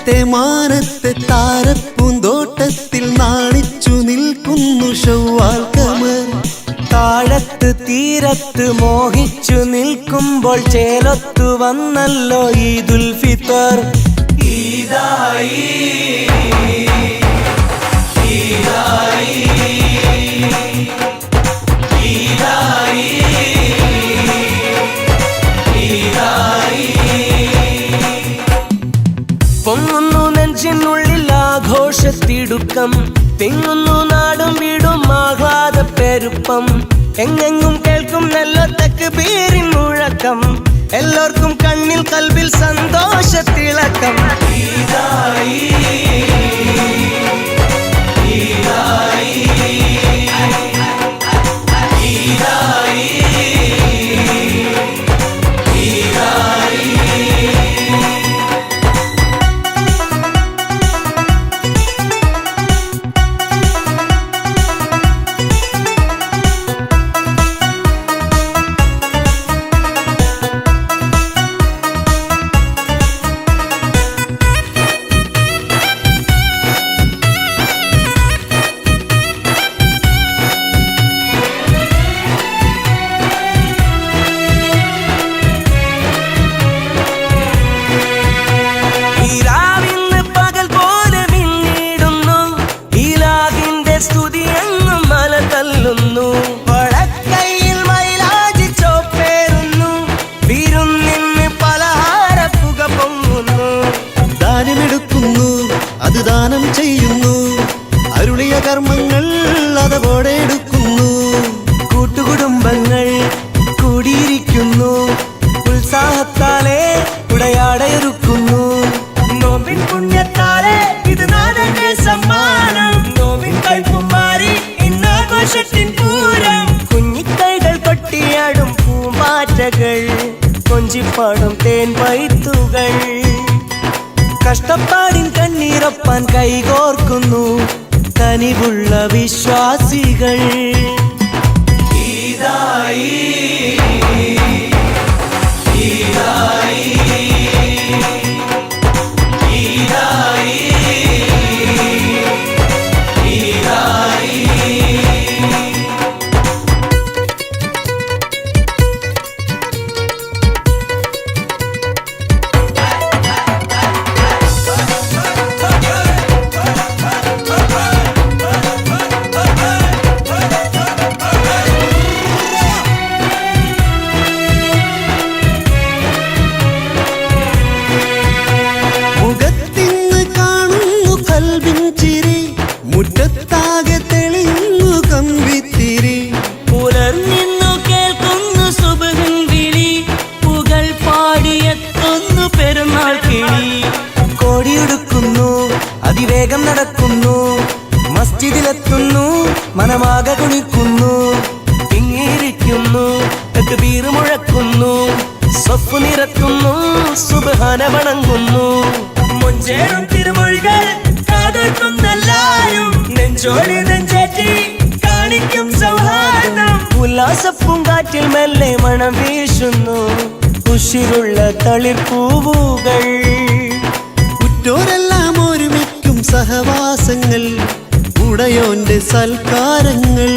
ദൂരത്തെ മാനത്തെ താരപ്പൂന്തോട്ടത്തിൽ നാണിച്ചു നിൽക്കുന്നു ശൗവാൽ ഖമർ. താഴത്ത് തീരത്ത് മോഹിച്ചു നിൽക്കുമ്പോൾ ചേലൊത്തു വന്നല്ലോ ഈദുൽ ഫിത്തർ. ഈദായി ഈദായി ഈദായി ഈദായി. പൊങ്ങുന്നു നെഞ്ചിനുള്ളിൽ ആഘോഷത്തിടുക്കം, തിങ്ങുന്നു നാടും വീടും ആഹ്ലാദ പെരുപ്പം. എങ്ങെങ്ങും കേൾക്കും നല്ല തക്ബീറിൻ മുഴക്കം, എല്ലാവർക്കും കണ്ണിൽ കൽബിൽ സന്തോഷത്തിളക്കം. ഈദായി ഈദായി ഈദായി ഈദായി. വടക്കൈയിൽ മൈലാജി ചോപ്പേറുന്നു, വിരുന്നിന് പലഹാര പുക പൊങ്ങുന്നു. ദാനമെടുക്കുന്നു അത് ദാനം ചെയ്യുന്നു, അരുളിയ കർമ്മങ്ങൾ അതോടെ എടുക്കുന്നു. കൂട്ടുകുടുംബങ്ങൾ കൂടിയിരിക്കുന്നു, ഉത്സാഹത്താലെ ഉടയാടയൊരുക്കുന്നു. നോമ്പിൻ പുണ്യത്താലെ ഇത് നാടന്റെ സമ്മാനം, നോമ്പിൻ കൈപ്പും മാറി ഇന്നാഘോഷത്തിൻ പൂരം. കുഞ്ഞിക്കൈകൾ കൊട്ടിയാടും പൂമ്പാറ്റകൾ, കൊഞ്ചിപ്പാടും തേൻ പൈത്തുകൾ. കഷ്ടപ്പാടിൻ കണ്ണീരൊപ്പാൻ കൈകോർക്കുന്നു കനിവുള്ള വിശ്വാസികൾ. ഈദായി ഈദായി ഈദായി ഈദായി. മുറ്റത്താകെ തെളിയുന്നു കമ്പിത്തിരി, പുലർന്നിന്നു കേൾക്കുന്നു സുബ്ഹിൻ വിളി, പുകൾ പാടിയെത്തുന്നു പെരുന്നാൾ കിളി. കോടിയെടുക്കുന്നു അതിവേഗം നടക്കുന്നു, മസ്ജിദിലെത്തുന്നു മനമാകെ കുണിക്കുന്നു. തിങ്ങിയിരിക്കുന്നു തക്ബീർ മുഴക്കുന്നു, സ്വപ്പ് നിരത്തുന്നു സുബ്ഹാന വണങ്ങുന്നു. മൊഞ്ചേറും തിരുമൊഴികൾ കാതോർക്കുന്നല്ലാരും, നെഞ്ചോട് നെഞ്ചേറ്റി കാണിക്കും സൗഹാർദ്ദം. ഉല്ലാസപ്പൂങ്കാറ്റിൽ മെല്ലെ മണം വീശുന്നു ഉശിരുള്ള തളിർപ്പൂവുകൾ. ഉറ്റോരെല്ലാം ഒരുമിക്കും സഹവാസങ്ങൾ, ഉടയോന്റെ സൽക്കാരങ്ങൾ.